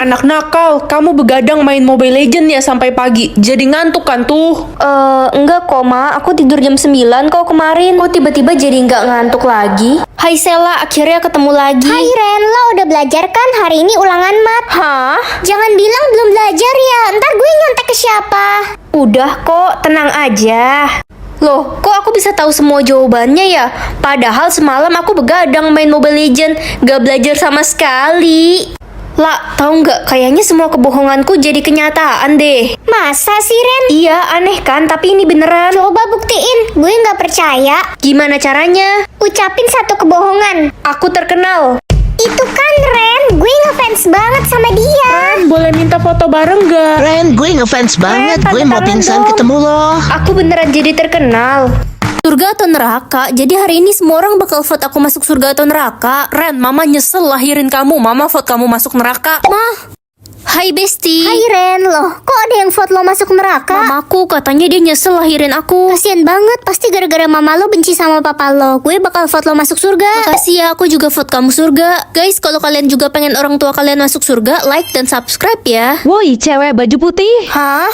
Anak nakal, kamu begadang main Mobile Legend ya sampai pagi. Jadi ngantuk kan tuh? Enggak kok, Ma. Aku tidur jam 9 kok kemarin. Kok tiba-tiba jadi nggak ngantuk lagi? Hai Sela, akhirnya ketemu lagi. Hai Ren, lo udah belajar kan? Hari ini ulangan mat. Hah? Jangan bilang belum belajar ya, ntar gue nyontek ke siapa? Udah kok, tenang aja. Loh, kok aku bisa tahu semua jawabannya ya? Padahal semalam aku begadang main Mobile Legend, gak belajar sama sekali. Lah, tahu nggak? Kayaknya semua kebohonganku jadi kenyataan deh. Masa sih Ren? Iya, aneh kan? Tapi ini beneran. Coba buktiin, gue nggak percaya. Gimana caranya? Ucapin satu kebohongan. Aku terkenal. Itu kan Ren, gue ngefans banget sama dia. Ren, boleh minta foto bareng gak? Ren, gue ngefans banget. Gue mau tangan pingsan dong. ketemu lo. Aku beneran jadi terkenal. Surga atau neraka? Jadi hari ini semua orang bakal vote aku masuk surga atau neraka. Ren, mama nyesel lahirin kamu. Mama vote kamu masuk neraka. Mah, hai Besti. Hai Ren, loh kok ada yang vote lo masuk neraka? Mamaku katanya dia nyesel lahirin aku. Kasian banget, pasti gara-gara mama lo benci sama papa lo. Gue bakal vote lo masuk surga. Makasih ya, aku juga vote kamu surga. Guys, kalau kalian juga pengen orang tua kalian masuk surga, like dan subscribe ya. Woi, cewek baju putih. Hah?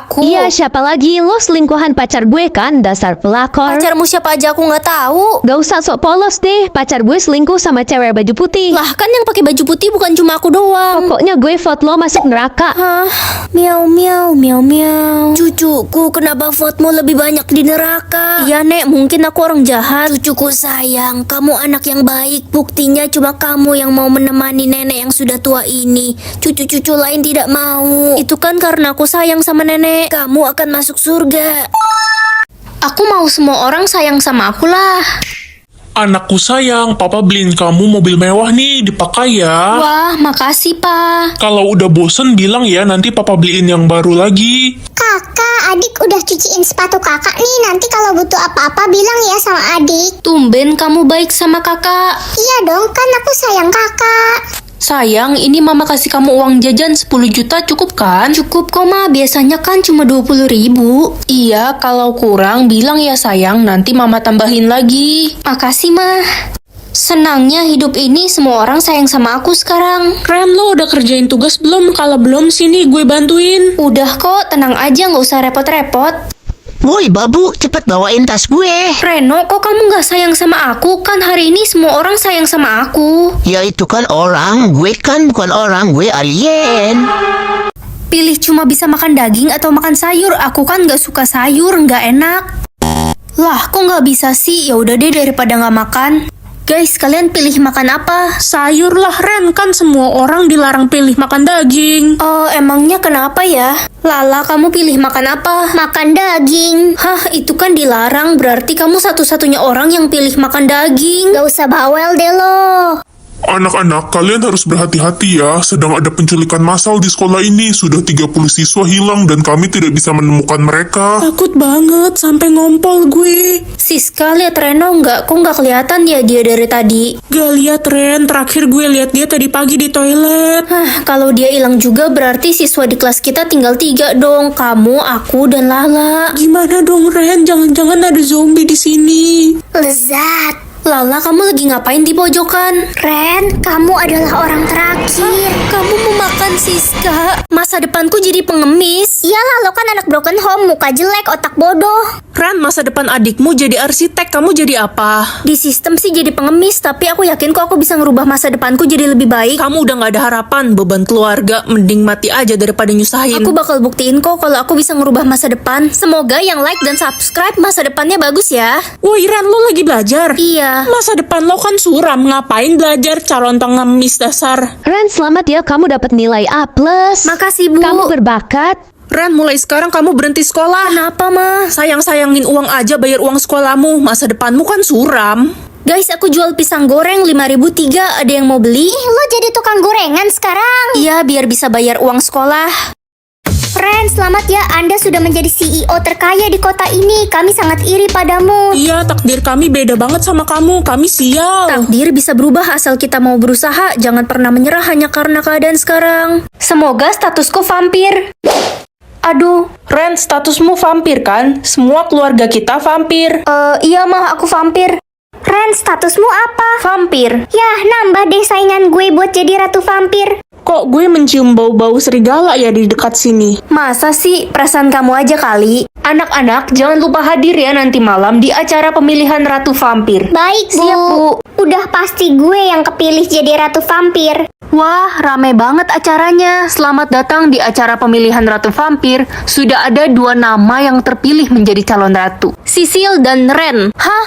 Aku? Iya, siapa lagi? Lo selingkuhan pacar gue kan? Dasar pelakor. Pacarmu siapa aja aku nggak tahu. Gak usah sok polos deh. Pacar gue selingkuh sama cewek baju putih. Lah kan yang pakai baju putih bukan cuma aku doang. Pokoknya gue vote lo masuk neraka. Hah? Miau miau miau miau. Cucuku, kenapa vote-mu lebih banyak di neraka? Iya Nek, mungkin aku orang jahat. Cucuku sayang, kamu anak yang baik. Buktinya cuma kamu yang mau menemani nenek yang sudah tua ini. Cucu-cucu lain tidak mau. Itu kan karena aku sayang sama nenek. Kamu akan masuk surga. Aku mau semua orang sayang sama aku lah. Anakku sayang, papa beliin kamu mobil mewah nih, dipakai ya. Wah, makasih Pak. Kalau udah bosen bilang ya, nanti papa beliin yang baru lagi. Kakak, adik udah cuciin sepatu kakak nih. Nanti kalau butuh apa-apa bilang ya sama adik. Tumben kamu baik sama kakak. Iya dong, kan aku sayang kakak. Sayang, ini mama kasih kamu uang jajan 10 juta cukup kan? Cukup kok Ma, biasanya kan cuma 20.000. Iya, kalau kurang bilang ya sayang, nanti mama tambahin lagi. Makasih Ma. Senangnya hidup ini semua orang sayang sama aku sekarang. Ren, lo udah kerjain tugas belum? Kalau belum, sini gue bantuin. Udah kok, tenang aja nggak usah repot-repot. Woi, babu, cepet bawain tas gue. Reno, kok kamu nggak sayang sama aku? Kan hari ini semua orang sayang sama aku. Ya itu kan orang, gue kan bukan orang, gue alien. Pilih cuma bisa makan daging atau makan sayur. Aku kan nggak suka sayur, nggak enak. Lah, kok nggak bisa sih? Ya udah deh daripada nggak makan. Guys, kalian pilih makan apa? Sayur lah Ren, kan semua orang dilarang pilih makan daging. Oh, emangnya kenapa ya? Lala, kamu pilih makan apa? Makan daging. Hah, itu kan dilarang. Berarti kamu satu-satunya orang yang pilih makan daging. Gak usah bawel deh lo. Anak-anak, kalian harus berhati-hati ya. Sedang ada penculikan massal di sekolah ini. Sudah 30 siswa hilang dan kami tidak bisa menemukan mereka. Takut banget, sampai ngompol gue. Siska, lihat Reno nggak? Kok nggak kelihatan ya dia dari tadi? Gak lihat Ren, terakhir gue lihat dia tadi pagi di toilet. Hah, kalau dia hilang juga berarti siswa di kelas kita tinggal 3 dong. Kamu, aku, dan Lala. Gimana dong Ren, jangan-jangan ada zombie di sini. Lezat. Lala, kamu lagi ngapain di pojokan? Ren, kamu adalah orang terakhir. Kamu mau makan Siska? Masa depanku jadi pengemis. Iyalah, lo kan anak broken home, muka jelek, otak bodoh. Ren, masa depan adikmu jadi arsitek, kamu jadi apa? Di sistem sih jadi pengemis, tapi aku yakin kok aku bisa ngerubah masa depanku jadi lebih baik. Kamu udah gak ada harapan, beban keluarga, mending mati aja daripada nyusahin. Aku bakal buktiin kok kalau aku bisa ngerubah masa depan. Semoga yang like dan subscribe masa depannya bagus ya. Woi Ren, lo lagi belajar? Iya. Masa depan lo kan suram, ngapain belajar calon pengemis dasar? Ren, selamat ya, kamu dapat nilai A+. Makasih Bu. Kamu berbakat. Ren, mulai sekarang kamu berhenti sekolah. Kenapa Ma? Sayang-sayangin uang aja bayar uang sekolahmu, masa depanmu kan suram. Guys, aku jual pisang goreng 5.003. Ada yang mau beli? Lo jadi tukang gorengan sekarang. Iya, biar bisa bayar uang sekolah. Ren, selamat ya, Anda sudah menjadi CEO terkaya di kota ini. Kami sangat iri padamu. Iya, takdir kami beda banget sama kamu, kami sial. Takdir bisa berubah asal kita mau berusaha. Jangan pernah menyerah hanya karena keadaan sekarang. Semoga statusku vampir. Aduh, Ren, statusmu vampir kan? Semua keluarga kita vampir. iya mah aku vampir. Ren, statusmu apa? Vampir. Yah, nambah deh saingan gue buat jadi ratu vampir. Kok gue mencium bau-bau serigala ya di dekat sini? Masa sih? Perasaan kamu aja kali. Anak-anak, jangan lupa hadir ya nanti malam di acara pemilihan Ratu Vampir. Baik, Bu. Siap, Bu. Udah pasti gue yang kepilih jadi Ratu Vampir. Wah, rame banget acaranya. Selamat datang di acara pemilihan Ratu Vampir. Sudah ada 2 nama yang terpilih menjadi calon ratu. Sisil dan Ren. Hah?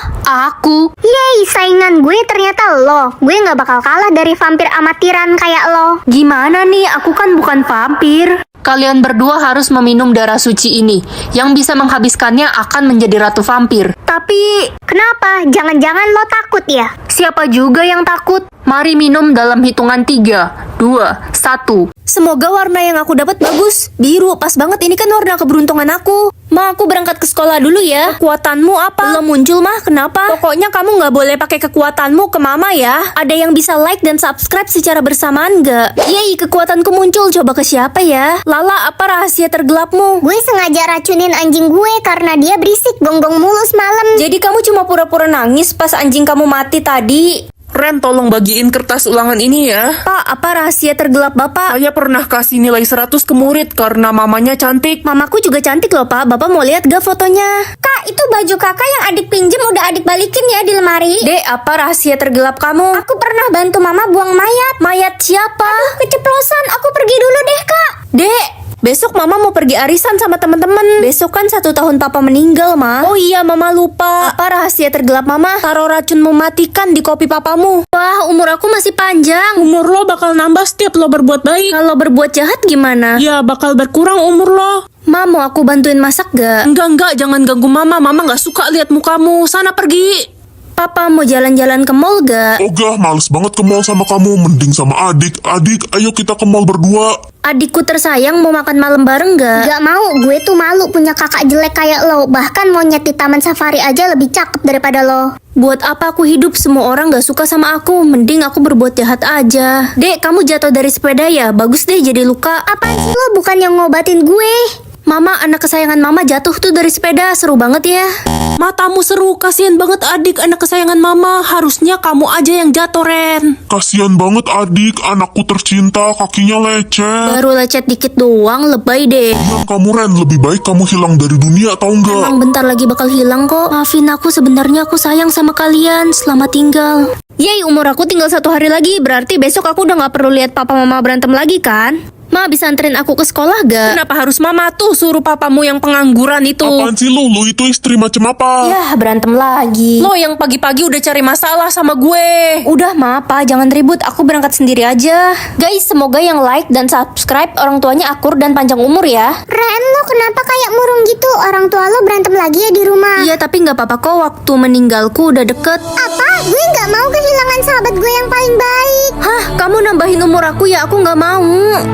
Aku? Yeay, saingan gue ternyata lo. Gue gak bakal kalah dari vampir amatiran kayak lo. Gimana nih? Aku kan bukan vampir. Kalian berdua harus meminum darah suci ini. Yang bisa menghabiskannya akan menjadi Ratu Vampir. Tapi, kenapa? Jangan-jangan lo takut ya? Siapa juga yang takut? Mari minum dalam hitungan 3, 2, 1. Semoga warna yang aku dapat bagus. Biru, pas banget, ini kan warna keberuntungan aku. Ma, aku berangkat ke sekolah dulu ya. Kekuatanmu apa? Belum muncul, mah. Kenapa? Pokoknya kamu nggak boleh pakai kekuatanmu ke mama ya. Ada yang bisa like dan subscribe secara bersamaan nggak? Yeay, kekuatanku muncul. Coba ke siapa ya? Lala, apa rahasia tergelapmu? Gue sengaja racunin anjing gue karena dia berisik gonggong mulu semalam. Jadi kamu cuma pura-pura nangis pas anjing kamu mati tadi? Ren, tolong bagiin kertas ulangan ini ya. Pak, apa rahasia tergelap Bapak? Saya pernah kasih nilai 100 ke murid karena mamanya cantik. Mamaku juga cantik loh, Pak. Bapak mau lihat gak fotonya? Kak, itu baju kakak yang adik pinjem udah adik balikin ya di lemari. Dek, apa rahasia tergelap kamu? Aku pernah bantu mama buang mayat. Mayat siapa? Keceplosan, aku pergi dulu deh, Kak. Dek, besok mama mau pergi arisan sama teman-teman. Besok kan 1 tahun papa meninggal, Ma. Oh iya, mama lupa. Apa rahasia tergelap mama? Taruh racun mematikan di kopi papamu. Wah, umur aku masih panjang. Umur lo bakal nambah setiap lo berbuat baik. Kalau berbuat jahat gimana? Ya, bakal berkurang umur lo. Ma, mau aku bantuin masak gak? Enggak, jangan ganggu mama. Mama gak suka lihat mukamu. Sana pergi. Papa mau jalan-jalan ke mall gak? Ogah, males banget ke mall sama kamu. Mending sama adik. Adik, ayo kita ke mall berdua. Adikku tersayang mau makan malam bareng gak? Gak mau, gue tuh malu punya kakak jelek kayak lo. Bahkan monyet di taman safari aja lebih cakep daripada lo. Buat apa aku hidup, semua orang gak suka sama aku. Mending aku berbuat jahat aja. Dek, kamu jatuh dari sepeda ya? Bagus deh jadi luka. Apaan sih lo, bukan yang ngobatin gue? Mama, anak kesayangan mama jatuh tuh dari sepeda. Seru banget ya. Matamu seru, kasihan banget adik, anak kesayangan mama. Harusnya kamu aja yang jatuh, Ren. Kasian banget adik, anakku tercinta, kakinya lecet. Baru lecet dikit doang, lebay deh. Yang kamu Ren, lebih baik kamu hilang dari dunia, tau nggak? Emang bentar lagi bakal hilang kok. Maafin aku, sebenarnya aku sayang sama kalian. Selamat tinggal. Yeay, umur aku tinggal 1 hari lagi. Berarti besok aku udah gak perlu lihat papa mama berantem lagi kan? Ma, bisa anterin aku ke sekolah gak? Kenapa harus mama tuh suruh papamu yang pengangguran itu? Apaan sih lu? Lu itu istri macam apa? Yah, berantem lagi. Lo yang pagi-pagi udah cari masalah sama gue. Udah, Ma, Pa, jangan ribut. Aku berangkat sendiri aja. Guys, semoga yang like dan subscribe orang tuanya akur dan panjang umur ya. Ren, lo kenapa kayak murung gitu? Orang tua lo berantem lagi ya di rumah. Iya, tapi nggak apa-apa kok. Waktu meninggalku udah deket. Apa? Gue gak mau kehilangan sahabat gue yang paling baik. Hah, kamu nambahin umur aku ya? Aku nggak mau.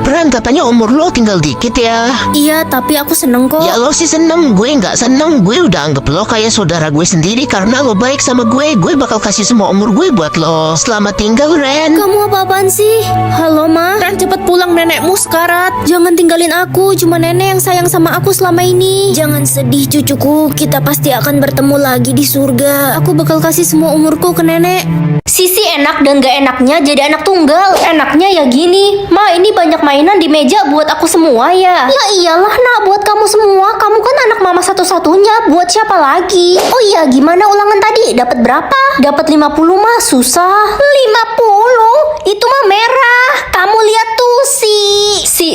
Ren, katanya umur lo tinggal dikit ya. Iya, tapi aku seneng kok. Ya lo sih seneng, gue nggak seneng. Gue udah anggap lo kayak saudara gue sendiri karena lo baik sama gue. Gue bakal kasih semua umur gue buat lo. Selamat tinggal, Ren. Kamu apa-apaan sih? Halo, Ma. Ren, cepet pulang, nenekmu sekarat. Jangan tinggalin aku. Cuma nenek yang sayang sama aku selama ini. Jangan sedih, cucuku. Kita pasti akan bertemu lagi di surga. Aku bakal kasih semua umurku ke nenek. Sisi enak dan gak enaknya jadi anak tunggal. Enaknya ya gini, Ma, ini banyak mainan di meja buat aku semua ya. Ya iyalah, nak, buat kamu semua. Kamu kan anak mama satu-satunya. Buat siapa lagi? Oh iya, gimana ulangan tadi? Dapat berapa? Dapat 50, mah susah. 50? Itu mah merah. Kamu lihat tuh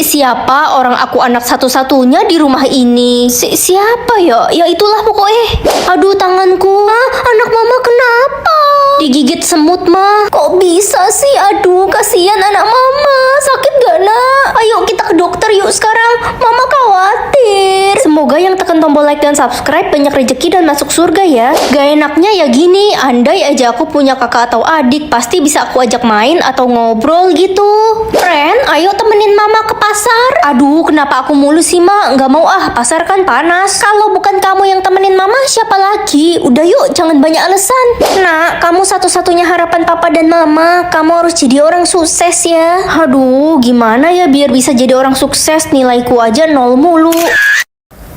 Siapa orang aku anak satu-satunya di rumah ini? Siapa ya? Ya itulah pokoknya. Aduh, tanganku. Ah, anak mama kenapa? Digigit semut, mah. Kok bisa sih? Aduh, kasihan anak mama. Sakit gak, nak? Ayo kita ke dokter yuk sekarang. Mama khawatir. Semoga yang tekan tombol like dan subscribe banyak rezeki dan masuk surga ya. Gak enaknya ya gini, andai aja aku punya kakak atau adik, pasti bisa aku ajak main atau ngobrol gitu. Ren, ayo temenin mama ke pasar. Aduh, kenapa aku mulu sih, Ma? Gak mau ah, pasar kan panas. Kalau bukan kamu yang temenin mama, siapa lagi? Udah yuk, jangan banyak alasan. Nak, kamu satu-satunya harapan papa dan mama. Kamu harus jadi orang sukses ya. Aduh, gimana ya biar bisa jadi orang sukses? Nilaiku aja 0 mulu.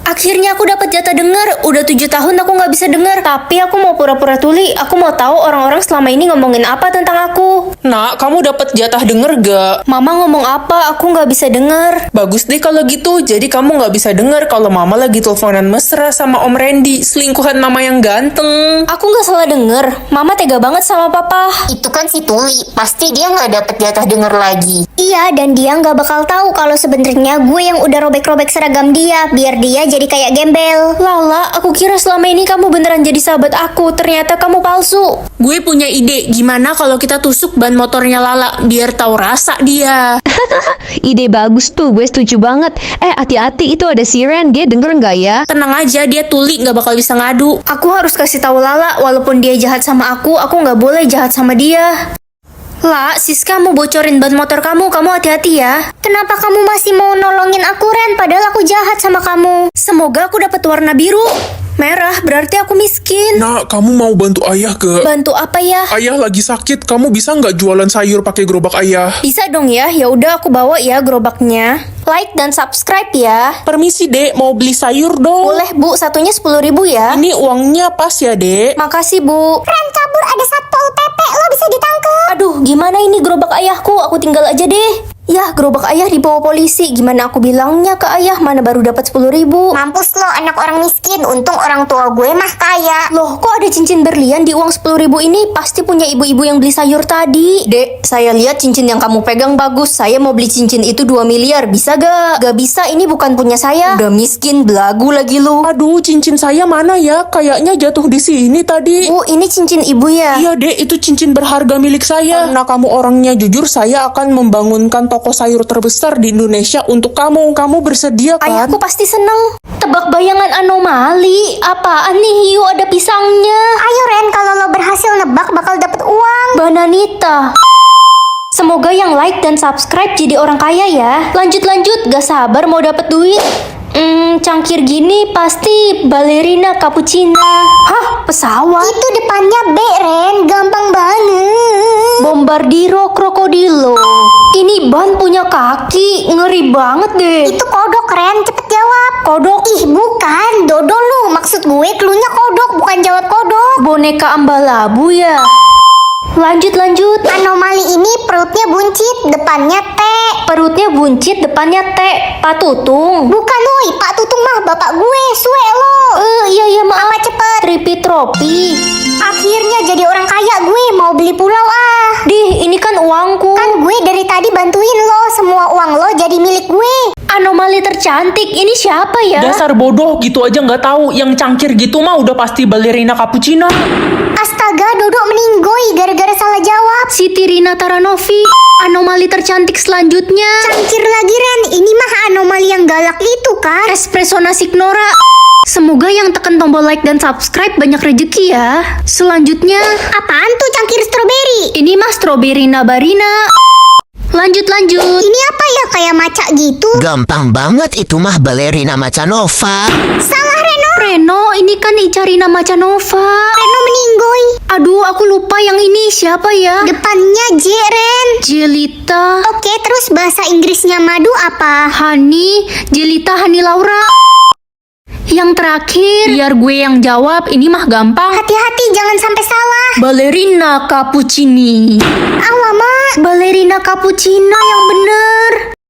Akhirnya aku dapat jatah denger. Udah 7 tahun aku nggak bisa denger. Tapi aku mau pura-pura tuli. Aku mau tahu orang-orang selama ini ngomongin apa tentang aku. Nak, kamu dapat jatah denger gak? Mama ngomong apa? Aku nggak bisa denger. Bagus deh kalau gitu. Jadi kamu nggak bisa denger kalau mama lagi teleponan mesra sama Om Randy, selingkuhan mama yang ganteng. Aku nggak salah denger. Mama tega banget sama papa. Itu kan si Tuli, pasti dia nggak dapet jatah denger lagi. Iya, dan dia nggak bakal tahu kalau sebenarnya gue yang udah robek-robek seragam dia, biar dia jadi kayak gembel. Lala, aku kira selama ini kamu beneran jadi sahabat aku. Ternyata kamu palsu. Gue punya ide, gimana kalau kita tusuk ban motornya Lala biar tahu rasa dia. Ide bagus tuh, gue setuju banget. Hati-hati, itu ada siren, dia denger nggak ya? Tenang aja, dia tuli nggak bakal bisa ngadu. Aku harus kasih tahu Lala, walaupun dia jahat sama aku nggak boleh jahat sama dia. La, Siska mau bocorin ban motor kamu hati-hati ya. Kenapa kamu masih mau nolongin aku, Ren? Padahal aku jahat sama kamu. Semoga aku dapat warna biru. Merah, berarti aku miskin. Nak, kamu mau bantu ayah ke? Bantu apa ya? Ayah lagi sakit, kamu bisa nggak jualan sayur pakai gerobak ayah? Bisa dong ya, ya udah aku bawa ya gerobaknya. Like dan subscribe ya. Permisi dek, mau beli sayur dong. Boleh bu, satunya 10.000 ya. Ini uangnya pas ya dek. Makasih bu. Ren kabur, ada satpol PP, lo bisa ditangkap. Aduh, gimana ini gerobak ayahku? Aku tinggal aja deh. Ya, gerobak ayah dibawa polisi. Gimana aku bilangnya ke ayah? Mana baru dapat 10.000. Mampus lo, anak orang miskin. Untung orang tua gue mah kaya. Loh, kok ada cincin berlian di uang 10.000 ini? Pasti punya ibu-ibu yang beli sayur tadi. Dek, saya lihat cincin yang kamu pegang bagus. Saya mau beli cincin itu 2 miliar. Bisa gak? Gak bisa, ini bukan punya saya. Udah miskin, belagu lagi lu. Aduh, cincin saya mana ya? Kayaknya jatuh di sini tadi. Bu, ini cincin ibu ya? Iya dek, itu cincin berharga milik saya. Karena kamu orangnya jujur, saya akan membangunkan toko sayur terbesar di Indonesia untuk kamu. Kamu bersedia kan? Ayahku pasti seneng. Tebak bayangan anomali. Apaan nih, hiu ada pisangnya? Ayo Ren, kalau lo berhasil nebak bakal dapet uang. Bananita. Semoga yang like dan subscribe jadi orang kaya ya. Lanjut, gak sabar mau dapet duit. Cangkir gini pasti balerina cappuccino. Hah, pesawat? Itu depannya B, Ren. Gampang banget. Bombardiro krokodilo. Ini ban punya kaki, ngeri banget deh. Itu kodok, Ren. Cepet jawab. Kodok? Ih, bukan. Dodol lu. Maksud gue klunya kodok, bukan jawab kodok. Boneka ambalabu ya. Lanjut. Anomali ini perutnya buncit, depannya T. Perutnya buncit, depannya T. Pak Tutung. Bukan, woi. Pak Tutung mah bapak gue. Sue lo. Iya maaf. Apa cepet? Tripi-tropi. Akhirnya jadi orang kaya gue. Mau beli pulau ah. Dih, ini kan uangku. Kan gue dari tadi bantuin lo. Semua uang lo jadi milik gue. Anomali tercantik, ini siapa ya? Dasar bodoh, gitu aja nggak tahu. Yang cangkir gitu mah udah pasti balerina cappuccino. Astaga, Dodo meninggoy gara-gara salah jawab. Siti Rina Taranovi. Anomali tercantik selanjutnya. Cangkir lagi, Ren. Ini mah anomali yang galak itu kan. Espresso nasi Nora. Semoga yang tekan tombol like dan subscribe banyak rezeki ya. Selanjutnya, Apaan tuh cangkir stroberi? ini mah strawberry nabarina. Lanjut. Ini apa ya, kayak maca gitu? Gampang banget, itu mah balerina Macanova. Salah, Reno. Reno, ini kan Icarina Macanova. Reno meninggoy. Aduh, aku lupa yang ini siapa ya? Depannya J, Ren. Jelita, Oke, terus bahasa Inggrisnya madu apa? Hani, Jelita Hani Laura. Yang terakhir, biar gue yang jawab, ini mah gampang. Hati-hati, jangan sampai salah. Balerina cappuccini. Alamak. Balerina cappuccino yang bener.